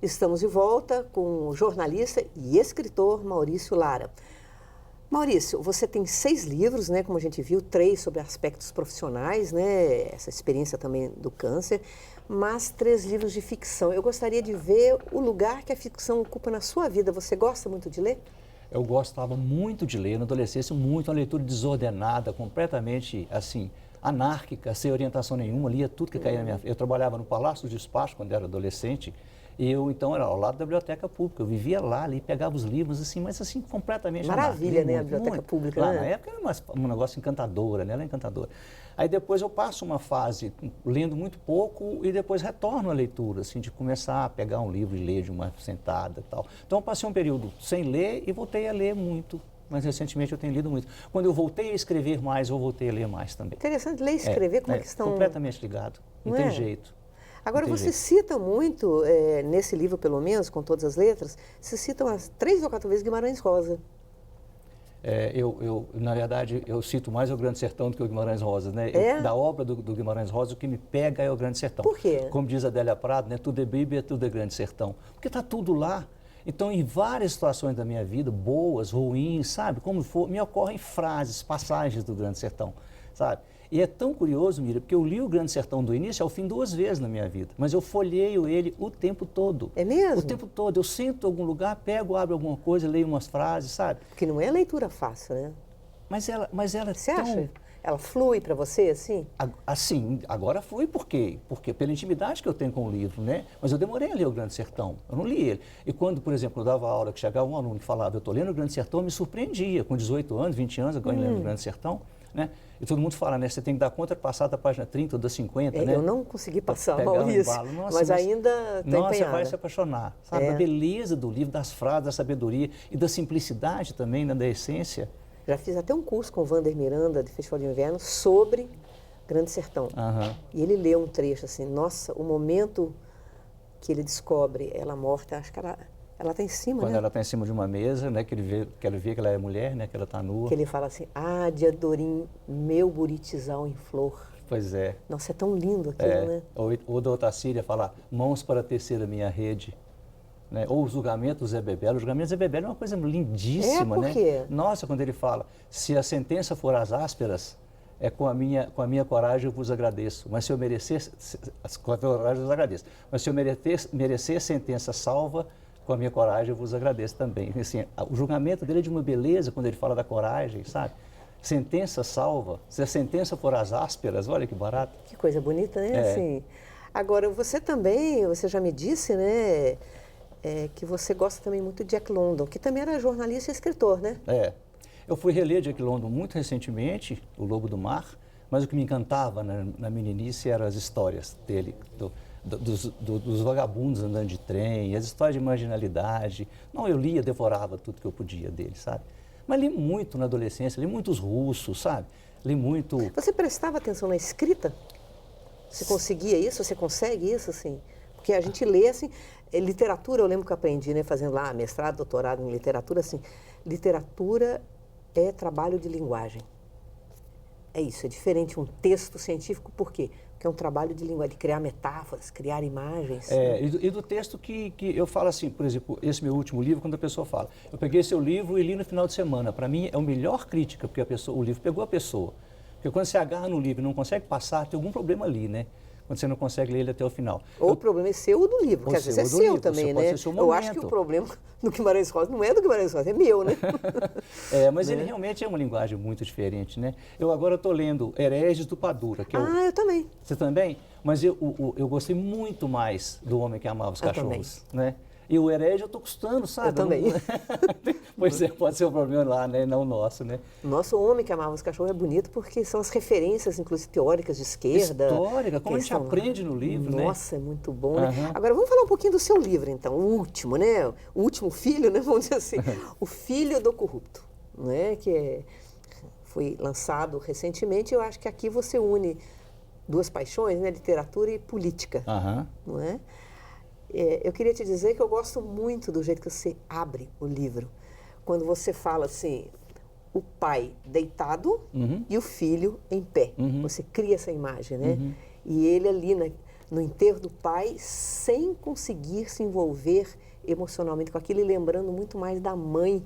Estamos de volta com o jornalista e escritor Maurício Lara. Maurício, você tem 6 livros, né, como a gente viu, 3 sobre aspectos profissionais, né, essa experiência também do câncer, mas 3 livros de ficção. Eu gostaria de ver o lugar que a ficção ocupa na sua vida. Você gosta muito de ler? Eu gostava muito de ler, na adolescência, muito, uma leitura desordenada, completamente, assim, anárquica, sem orientação nenhuma, lia tudo que caía na minha frente. Eu trabalhava no Palácio do Despacho quando era adolescente, e eu, então, era ao lado da biblioteca pública. Eu vivia lá, ali, pegava os livros, assim, mas assim, completamente Maravilha, anárquico, né, a biblioteca pública, lá, né? na época era um negócio encantadora, né? Ela é encantadora. Aí depois eu passo uma fase lendo muito pouco e depois retorno à leitura, assim, de começar a pegar um livro e ler de uma sentada e tal. Então eu passei um período sem ler e voltei a ler muito. Mas recentemente eu tenho lido muito. Quando eu voltei a escrever mais, eu voltei a ler mais também. Interessante, ler e escrever como é que estão... Completamente ligado, não tem jeito. Agora, você cita muito, nesse livro pelo menos, com todas as letras, você cita umas 3 ou 4 vezes Guimarães Rosa. Na verdade, eu cito mais o Grande Sertão do que o Guimarães Rosa, né? Da obra do Guimarães Rosa, o que me pega é o Grande Sertão. Por quê? Como diz a Adélia Prado, né? Tudo é Bíblia, tudo é Grande Sertão. Porque está tudo lá. Então, em várias situações da minha vida, boas, ruins, sabe? Como for, me ocorrem frases, passagens do Grande Sertão, sabe? E é tão curioso, Miriam, porque eu li o Grande Sertão do início ao fim 2 vezes na minha vida, mas eu folheio ele o tempo todo. É mesmo? O tempo todo. Eu sento em algum lugar, pego, abro alguma coisa, leio umas frases, sabe? Porque não é leitura fácil, né? Mas ela Você é tão... acha? Ela flui para você, assim? Assim, agora flui por quê? Porque pela intimidade que eu tenho com o livro, né? Mas eu demorei a ler o Grande Sertão, eu não li ele. E quando, por exemplo, eu dava aula, que chegava um aluno que falava, eu estou lendo o Grande Sertão, eu me surpreendia. Com 18 anos, 20 anos, agora eu lendo o Grande Sertão, né? E todo mundo fala, né? Você tem que dar conta de passar da página 30 ou da 50, né? Eu não consegui passar, Pegar Maurício, mas ainda estou empenhada. Você vai se apaixonar, sabe? A beleza do livro, das frases, da sabedoria e da simplicidade também, né? Da essência. Já fiz até um curso com o Wander Miranda, de Festival de Inverno, sobre Grande Sertão. E ele leu um trecho assim, nossa, o momento que ele descobre ela morta, acho que ela está em cima, Quando né? ela está em cima de uma mesa, né? Que ele vê que ela é mulher, né? Que ela está nua. Que ele fala assim, ah, de Adorim, meu buritizal em flor. Pois é. Nossa, é tão lindo aquilo, né? Ou da Otacília fala, mãos para tecer a minha rede. Né? Ou o julgamento do Zé Bebelo. O julgamento do Zé Bebelo é uma coisa lindíssima, por quê? né? Nossa, quando ele fala, se a sentença for às ásperas, com a minha coragem eu vos agradeço. Mas se eu merecer, com a minha coragem eu vos agradeço. Mas se eu merecer sentença salva, com a minha coragem eu vos agradeço também. Assim, o julgamento dele é de uma beleza quando ele fala da coragem, sabe? Sentença salva. Se a sentença for às ásperas, olha que barato. Que coisa bonita, né? Assim, agora, você também, você já me disse, né? Que você gosta também muito de Jack London, que também era jornalista e escritor, né? Eu fui reler Jack London muito recentemente, O Lobo do Mar, mas o que me encantava na meninice eram as histórias dele, dos vagabundos andando de trem, as histórias de marginalidade. Não, eu lia, devorava tudo que eu podia dele, sabe? Mas li muito na adolescência, li muitos russos, sabe? Li muito... Você prestava atenção na escrita? Você conseguia isso? Você consegue isso, assim? Porque a gente lê, assim, literatura, eu lembro que eu aprendi, né, fazendo lá mestrado, doutorado em literatura, assim, literatura é trabalho de linguagem. É isso, é diferente um texto científico, por quê? Porque é um trabalho de linguagem, de criar metáforas, criar imagens. E do texto que eu falo assim, por exemplo, esse meu último livro, quando a pessoa fala, eu peguei seu livro e li no final de semana, para mim é a melhor crítica, porque o livro pegou a pessoa. Porque quando você agarra no livro e não consegue passar, tem algum problema ali, né? Quando você não consegue ler ele até o final. Ou o problema é seu ou do livro, porque às vezes é seu também, né? Eu acho que o problema do Guimarães Rosa não é do Guimarães Rosa, é meu, né? Mas ele realmente é uma linguagem muito diferente, né? Eu agora estou lendo Hereges do Padura. Que eu também. Você também? Mas eu gostei muito mais do Homem que Amava os Cachorros, né? E o Herege eu estou custando, sabe? Eu também. Pois pode ser um problema lá, né? Não o nosso, né? Nosso Homem que Amava os Cachorros é bonito porque são as referências, inclusive, teóricas de esquerda. Histórica, como a gente aprende no livro, né? Nossa, é muito bom, né? Agora, vamos falar um pouquinho do seu livro, então. O último, né? O último filho, né? Vamos dizer assim. O Filho do Corrupto, né? Que foi lançado recentemente. Eu acho que aqui você une 2 paixões, né? Literatura e política, não é? Eu queria te dizer que eu gosto muito do jeito que você abre o livro. Quando você fala assim, o pai deitado e o filho em pé. Você cria essa imagem, né? E ele ali no enterro do pai sem conseguir se envolver emocionalmente com aquilo e lembrando muito mais da mãe,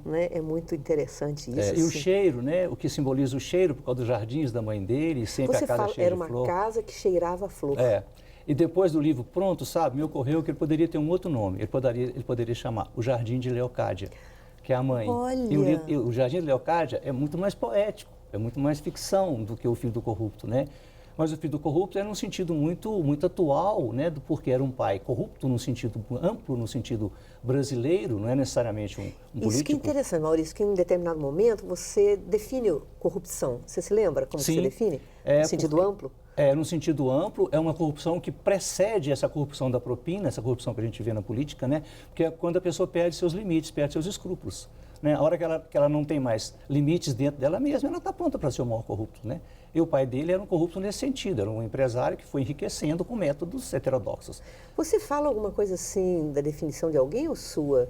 né? É muito interessante isso. E o cheiro, né? O que simboliza o cheiro por causa dos jardins da mãe dele, sempre Você a casa fala, cheia era de flor. uma casa que cheirava a flor. E depois do livro pronto, sabe, me ocorreu que ele poderia ter um outro nome. Ele poderia chamar O Jardim de Leocádia, que é a mãe. Olha! E o Jardim de Leocádia é muito mais poético, é muito mais ficção do que o Filho do Corrupto, né? Mas o Filho do Corrupto é num sentido muito atual, né? Porque era um pai corrupto num sentido amplo, no sentido brasileiro, não é necessariamente um político. Isso que é interessante, Maurício, que em determinado momento você define corrupção. Você se lembra como Sim, você define? No sentido amplo? No sentido amplo, é uma corrupção que precede essa corrupção da propina, essa corrupção que a gente vê na política, né? Porque é quando a pessoa perde seus limites, perde seus escrúpulos. Né? A hora que ela não tem mais limites dentro dela mesma, ela está pronta para ser o maior corrupto, né? E o pai dele era um corrupto nesse sentido, era um empresário que foi enriquecendo com métodos heterodoxos. Você fala alguma coisa assim da definição de alguém ou sua?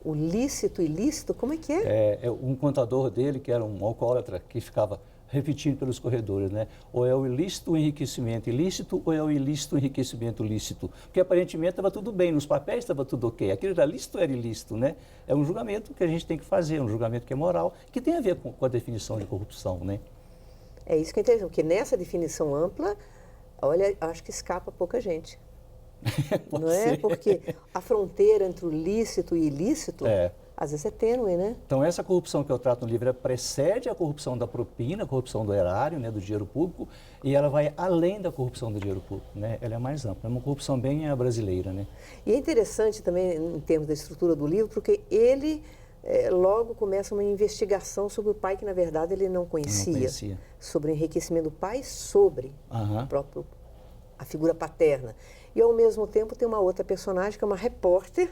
O lícito, ilícito, como é que é? Um contador dele, que era um alcoólatra, que ficava repetindo pelos corredores, né? Ou é o ilícito o enriquecimento ilícito, ou é o ilícito o enriquecimento lícito. Porque aparentemente estava tudo bem, nos papéis estava tudo ok. Aquilo era lícito ou era ilícito, né? É um julgamento que a gente tem que fazer, um julgamento que é moral, que tem a ver com a definição de corrupção, né? É isso que é interessante, porque nessa definição ampla, olha, acho que escapa pouca gente. Não é? Porque a fronteira entre o lícito e ilícito, às vezes é tênue, né? Então, essa corrupção que eu trato no livro precede a corrupção da propina, a corrupção do erário, né, do dinheiro público, e ela vai além da corrupção do dinheiro público, né? Ela é mais ampla, é uma corrupção bem brasileira, né? E é interessante também, em termos da estrutura do livro, porque ele logo começa uma investigação sobre o pai que, na verdade, ele não conhecia. Sobre o enriquecimento do pai, sobre a figura paterna. E, ao mesmo tempo, tem uma outra personagem, que é uma repórter,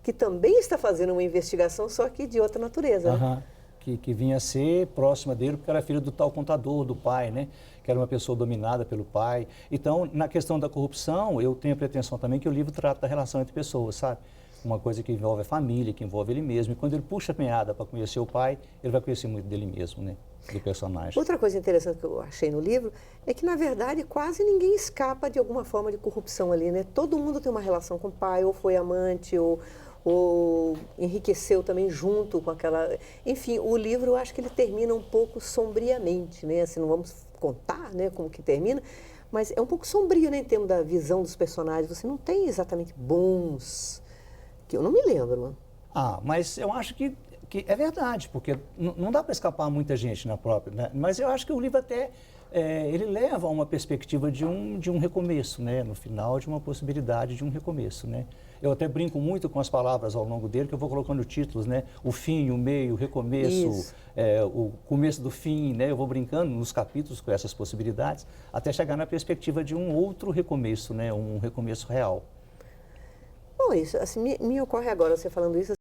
que também está fazendo uma investigação, só que de outra natureza. Né? Que vinha a ser próxima dele, porque era filho do tal contador, do pai, né? Que era uma pessoa dominada pelo pai. Então, na questão da corrupção, eu tenho a pretensão também que o livro trata da relação entre pessoas, sabe? Uma coisa que envolve a família, que envolve ele mesmo. E quando ele puxa a meada para conhecer o pai, ele vai conhecer muito dele mesmo, né? Do personagem. Outra coisa interessante que eu achei no livro é que, na verdade, quase ninguém escapa de alguma forma de corrupção ali, né? Todo mundo tem uma relação com o pai, ou foi amante, ou enriqueceu também junto com aquela... Enfim, o livro, eu acho que ele termina um pouco sombriamente, né? Assim, não vamos contar, né, como que termina, mas é um pouco sombrio, né, em termos da visão dos personagens. Você não tem exatamente bons... que eu não me lembro. Mas eu acho que é verdade, porque não dá para escapar muita gente na própria, né? Mas eu acho que o livro até, ele leva a uma perspectiva de um recomeço, né? No final, de uma possibilidade de um recomeço, né? Eu até brinco muito com as palavras ao longo dele, que eu vou colocando títulos, né? O fim, o meio, o recomeço, o começo do fim, né? Eu vou brincando nos capítulos com essas possibilidades, até chegar na perspectiva de um outro recomeço, né? Um recomeço real. Bom, isso, assim, me ocorre agora, você falando isso,